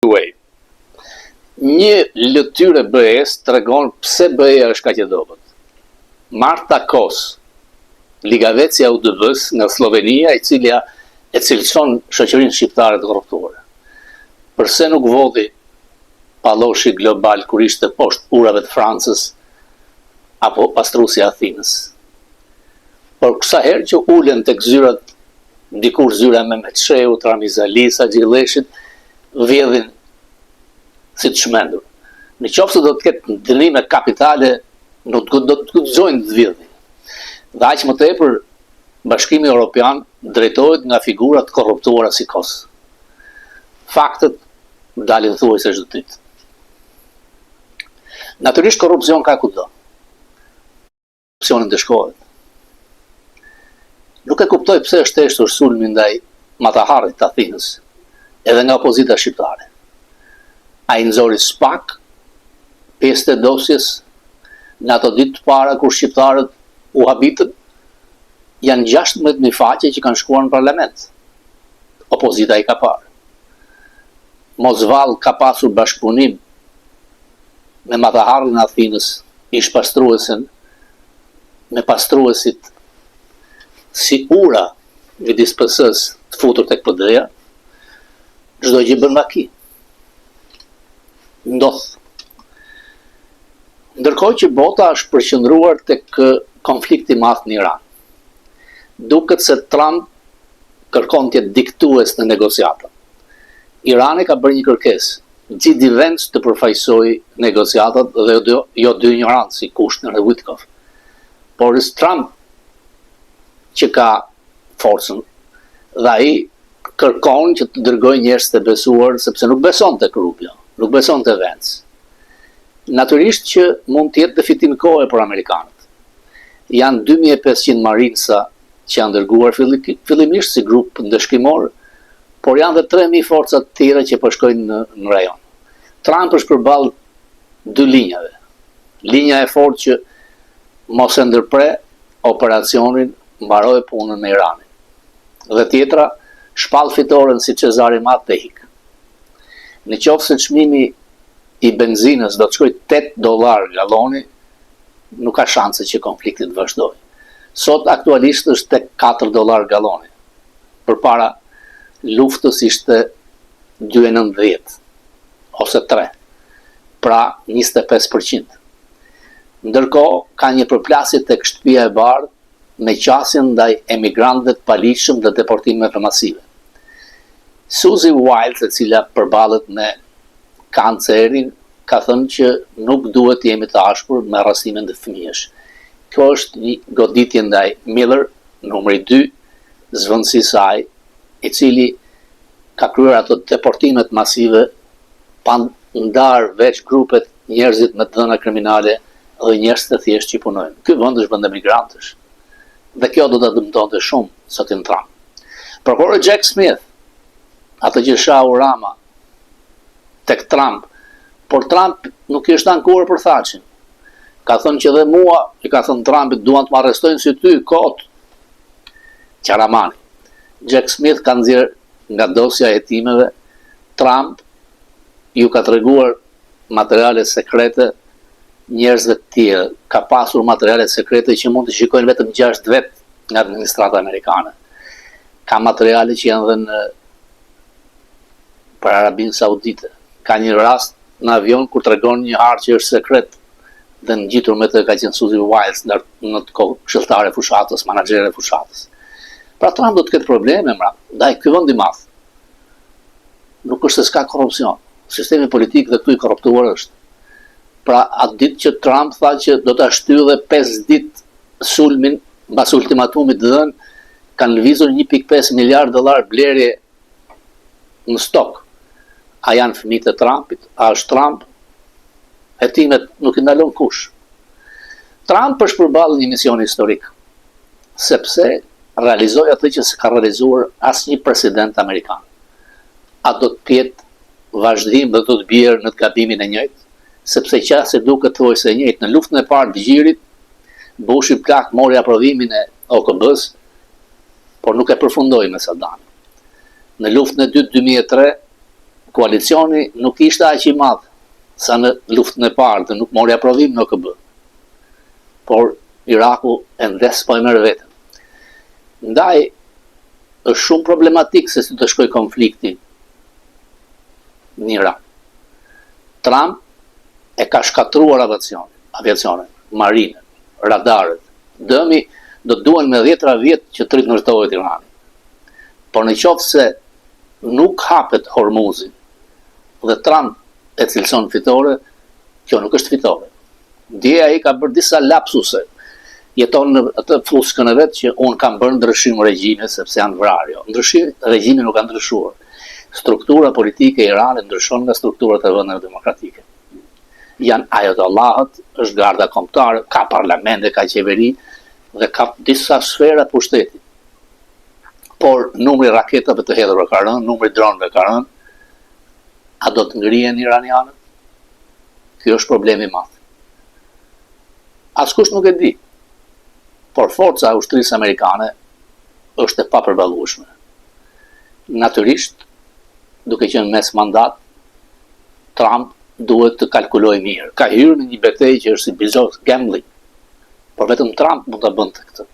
Një lëtyrë e BE-s tregon pse BE-ja është kaq e dobët. Marta Kos, ligavecja e UDB-s nga Slovenia, e cila e cilëson shoqërinë shqiptare të korruptuar. Përse nuk vodhi palloshi global kur ishte poshtë urave të Francës apo pastruesi i Athinës? Por kësa herë që ulen tek zyrat, dikur zyra me Meçeu, Tramizalis, Xhilleshit, vjedhin si të shmendur. Në qoftë se do të ketë ndërlime kapitale, do të guxojnë të vjedhin. Dhe aq më tepër, Bashkimi Evropian drejtohet nga figura të korruptuara si Kos. Faktet dalin thuajse çdo ditë. Natyrisht korrupsion ka kudo. Korrupsioni ndeshkohet. Nuk e kuptoj pse është heshtur sulmi ndaj mataharrit të Athinës, edhe nga opozita shqiptare. Ai nxori SPAK, pjesë të dosjes, në ato ditë të para kur shqiptarët u habitën, janë 16.000 faqe që kanë shkuar në parlament. Opozita i ka parë. Mosvall ka pasur bashkëpunim me mataharrin e Athinës, ish pastruesen, me pastruesit si ura midis PS-s të futur tek PD-ja, çdo gjë bën maki. Ndodh. Ndërkohë që bota është përqendruar tek konflikti i madh në Iran. Duket se Trump kërkon të jetë diktues në negociata. Irani ka bërë një kërkesë, G.D. Vance të përfaqësojë negociatat dhe jo dy ignorantë si Kushner dhe Witkoff. Por Trump që ka forcën dhe ai kërkon që të dërgojë njerëz të besuar sepse nuk beson tek Rubio, nuk beson te Vance. Natyrisht që mund të jetë dhe fitim kohe për amerikanët. Janë 2500 marinsa që janë dërguar fillimisht si grup ndëshkimor, por janë dhe 3000 forca të tjera që po shkojnë në rajon. Trump është përballë dy linjave. Linja e fortë që mos e ndërpre operacionin mbaroi punën me Iranin. Dhe tjetra, shpall fitoren si Cezari Mat dhe hik. Në qoftë se çmimi i benzinës do të shkojë $8 galloni, nuk ka shanse që konflikti të vazhdojë. Sot aktualisht është tek $4 galloni. Përpara luftës ishte 2.90 ose 3, pra 25%. Ndërkohë ka një përplasje tek shtëpia e bardhë me qasjen ndaj emigrantëve të paligjshëm dhe deportimeve masive. Suzy Wiles, e cila përballet me kancerin, ka thënë që nuk duhet të jemi të ashpër me rrastimin e fëmijësh. Kjo është një goditje ndaj Miller, numri 2, zvendësi i saj, i cili ka kryer ato deportimet masive pa ndar veç grupet njerëzit me dhëna kriminale dhe njerëz të thjeshtë që punojnë. Ky vend është vend emigrantësh. Dhe kjo do të dëmtonte shumë sotin Trump. Prokurori Jack Smith, atë që shahu Rama tek Trump, por Trump nuk i është ankuar për thaqin. Ka thënë që dhe mua, i ka thënë Trumpit, duan të më arrestojnë si ty, kot. Qaramani. Jack Smith ka nxjerr nga dosja e hetimeve, Trump ju ka treguar materiale sekrete njerëzve të tjerë, ka pasur materiale sekrete që mund të shikojnë vetëm 6 vet nga administrata amerikane. Ka materiale që janë dhe në për Arabinë Saudite. Ka një rast në avion kur tregon një harë që është sekret dhe ngjitur me të ka qenë Suzy Wiles në të kohë këshilltare fushatës, menaxhere fushatës. Pra Trump do të ketë probleme mra, ndaj ky vend i madh. Nuk është se s'ka korrupsion. Sistemi politik dhe këtu i korruptuar është. Pra atë ditë që Trump tha që do ta shtyllë 5 ditë sulmin mbas ultimatumit dhënë, kanë lëvizur $1.5 miliard blerje në stok. A janë fëmijët e Trumpit? A është Trump? Hetimet nuk i ndalon kush. Trump është përballë një misioni historik, sepse realizoi atë që s'ka realizuar asnjë president amerikan. A do të jetë vazhdim dhe do të bjerë në të gabimin e njëjtë? Sepse qase duket thuajse e njëjtë. Në luftën e parë të Gjirit, Bushi plak mori aprovimin e OKB-s, por nuk e përfundoi me Saddam. Në luftën e dytë 2003, koalicioni nuk ishte aq i madh sa në luftën e parë dhe nuk mori aprovim në OKB. Por Iraku endes po e merr veten. Ndaj është shumë problematik se si të shkoj konflikti në Irak. Trump e ka shkatruar aviacionin, marinën, radarët. Dëmi do të duhen me 10 vjet që të rikundërtohet Irani. Por në qoftë se nuk hapet Hormuzi dhe Trump e cilëson fitore, kjo nuk është fitore. Dje ai ka bërë disa lapsuse. Jeton në atë fushkën e vet që unë kam bërë ndryshim regjime sepse janë vrarë. Regjimi nuk ka ndryshuar. Struktura politike e Iranit ndryshon nga strukturat e vendeve demokratike. Janë ajatollahët, është garda kombëtare, ka parlamente, ka qeveri dhe ka disa sfera pushteti. Por numri raketave të hedhura ka rënë, numri dronëve ka rënë. A do të ngrihen iranianët? Ky është problemi i madh. Askush nuk e di. Por forca e ushtrisë amerikane është e papërballueshme. Natyrisht, duke qenë mes mandat, Trump duhet të kalkulojë mirë. Ka hyrë në një betejë që është si biznes gambling. Por vetëm Trump mund ta bënte këtë.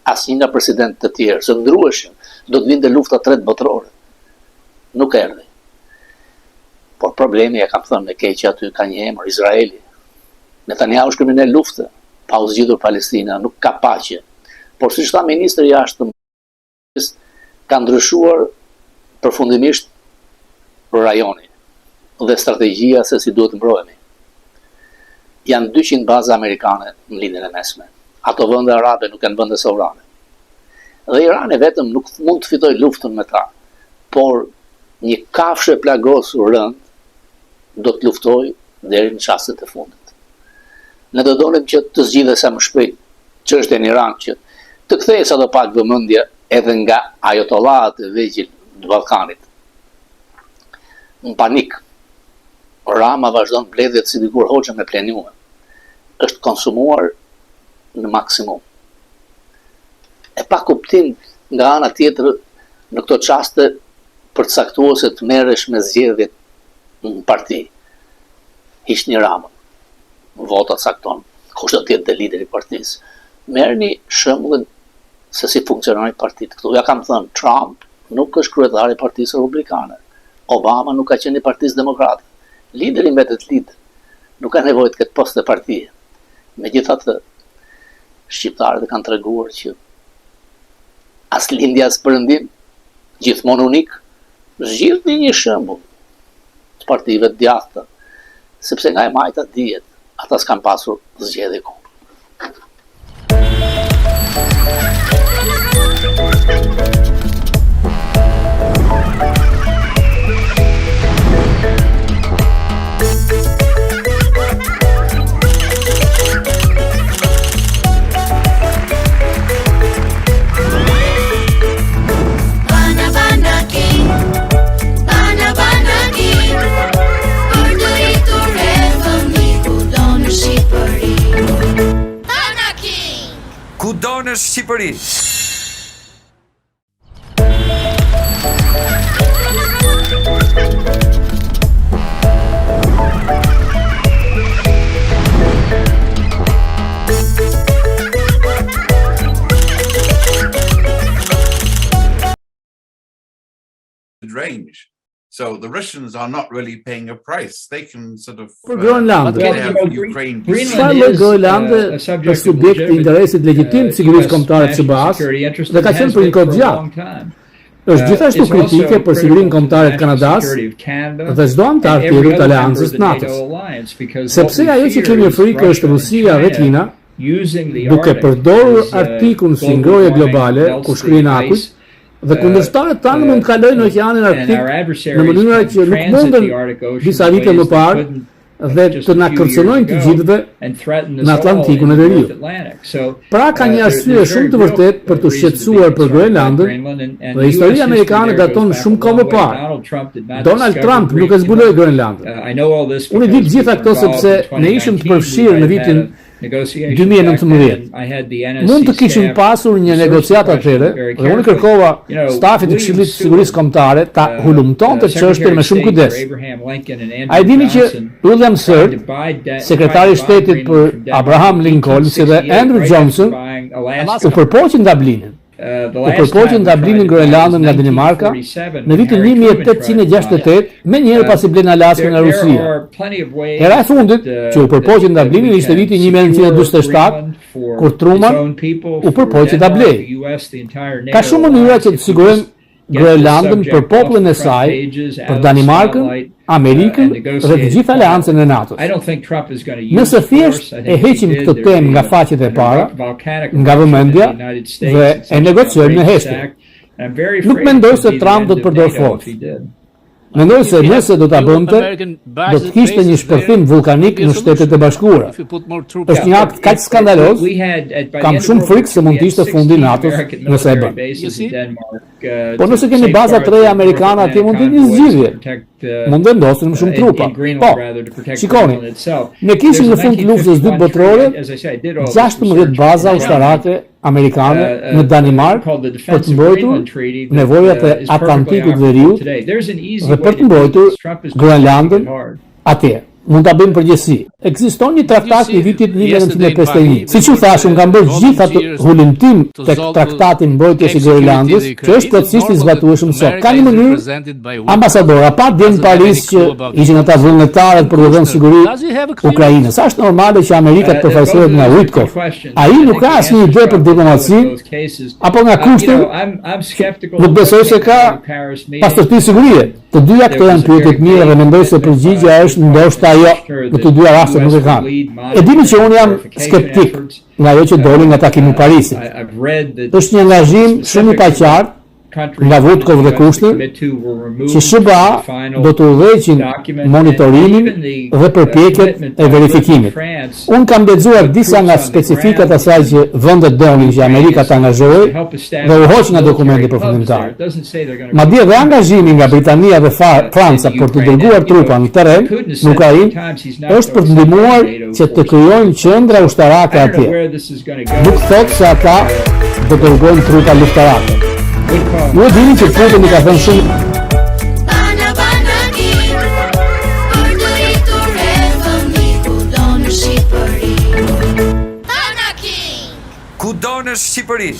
Asnjë nga presidentët të tjerë, se ndruheshin, do të vinte lufta tretë botërore. Nuk erdhi. Por problemi, e kam thënë, me keqja aty ka një emër, Izraeli. Netanyahu është kriminal lufte, pa u zgjidhur Palestina, nuk ka paqe. Por siç tha ministri i jashtëm, ka ndryshuar përfundimisht rajoni dhe strategjia se si duhet mbrohemi. Janë 200 baza amerikane në lindjen e mesme. Ato vende arabe nuk janë vende sovrane. Dhe Irani vetëm nuk mund të fitojë luftën me ta, por një kafshë plagosur rënd do të luftojë deri në çastet e fundit. Ne do donim që të zgjidhej sa më shpejt çështja në Iran, që të kthehej sa do pak vëmendje edhe nga ajatollahët e vegjël të Ballkanit. Në panik, Rama vazhdon mbledhjet si dikur hoxha me plenuar. Është konsumuar në maksimum. E pa kuptim nga ana tjetër në këto çaste për të caktuar se të merresh me zgjedhjet në parti. Hiq një Ramën. Vota cakton. Kush do të jetë lideri i partisë? Merrni shembullin se si funksionojnë partitë. Këtu ja kam thënë, Trump nuk është kryetari i Partisë Republikane. Obama nuk ka qenë i Partisë Demokrate. Lideri mbetet lider. Nuk ka nevojë të ketë post të partie. Megjithatë, shqiptarët e kanë treguar që as lindja as perëndim, gjithmonë unik, zgjidhni një shembull të partive të djathta, sepse nga e majta dihet, ata s'kan pasur zgjedhje kohë. Kudo në Shqipëri. Range. So the Russians are not really paying a price. They can sort of Greenland. Greenland është subjekt i interesit legjitim të sigurisë kombëtare të SBA-s dhe ka qenë për një kohë gjatë. Është gjithashtu kritike për sigurinë kombëtare të Kanadas dhe çdo antar tjetër të aleancës të NATO-s. Sepse ajo që kemi frikë është Rusia dhe Kina, duke përdorur artikullin si ngrohje globale, ku shkrihen akujt, dhe kundërshtarët tanë mund të kalojnë në Oqeanin Arktik në mënyra që nuk mundën disa vite më parë dhe të na kërcënojnë të gjithëve në Atlantikun e Veriut. Pra ka një arsye shumë të vërtetë për të shqetësuar për Groenlandën dhe historia amerikane daton shumë kohë më parë. Donald Trump nuk e zbuloi Groenlandën. Unë di të gjitha këto sepse ne ishim të përfshirë në vitin 2019. Mund të kishim pasur një negociatë atëherë dhe unë kërkova stafit të Këshillit të Sigurisë Kombëtare ta hulumtonte çështjen me shumë kujdes. A i dini që William Sirk, sekretari i shtetit për Abraham Lincoln, si dhe Andrew Johnson, u përpoqën Dublinin. U përpoqën Dublinin Groenlandën nga Danimarka në vitin 1868, me njëherë pasi blen Alaskën nga Rusia. Hera e fundit që u përpoqën Dublinin ishte viti 1947, kur Truman u përpoqë ta blej. Ka shumë mënyra që të sigurojmë Groenlandën për popullin e saj, për Danimarkën, Amerikën dhe të gjithë aleancën e NATO-s. Nëse thjesht e heqim këtë temë nga faqet e para, nga vëmendja dhe e negociojmë në heshtje. Nuk mendoj se Trump do të përdor forcë. Mendoj se nëse do ta bënte, do të kishte një shpërthim vulkanik në Shtetet e Bashkuara. Është një akt kaq skandaloz, kam shumë frikë se mund të ishte fundi i NATO-s nëse e bën. Po nëse keni baza të reja amerikane atje mund të një zgjidhje. Mund të vendosin më shumë trupa. Po, shikoni, ne kishim në fund të luftës dytë botërore 16 baza ushtarake amerikane në Danimark për të mbrojtur nevojat e Atlantikut Veriut dhe për të mbrojtur Groenlandën atje. Mund ta bëjmë përgjithësi. Ekziston një traktat i vitit 1951. Siç u thash, unë kam bërë gjithë atë hulumtim tek traktatin mbrojtjes i Groenlandës, që është plotësisht i zbatueshëm sot. Ka një mënyrë ambasadora pa dje në Paris që ishin ata vullnetarët për të dhënë siguri Ukrainës. Është normale që Amerika të përfaqësohet nga Witkoff. Ai nuk ka asnjë ide për diplomacinë apo nga kushte. Nuk besoj se ka pastërti sigurie. Të dyja këto janë pyetje të mira dhe mendoj se përgjigjja është ndoshta jo, në të dyja rastet nuk e kanë. E dini që unë jam skeptik nga ajo që doli nga takimi i Parisit. Është një angazhim shumë i paqartë nga Witkoff dhe kushte që SBA do të udhëheqin monitorimin dhe përpjekjet e verifikimit. Unë kam lexuar disa nga specifikat asaj që vendet donin që Amerika të angazhohej dhe u hoq nga dokumenti përfundimtar. Madje dhe angazhimi nga Britania dhe Franca për të dërguar trupa në terren në Ukrainë është për të ndihmuar që të krijojnë qendra ushtarake atje. Nuk thotë se ata do të dërgojnë trupa luftarake. Ju e dini që Putin i ka thënë shumë. Kudo në Shqipëri.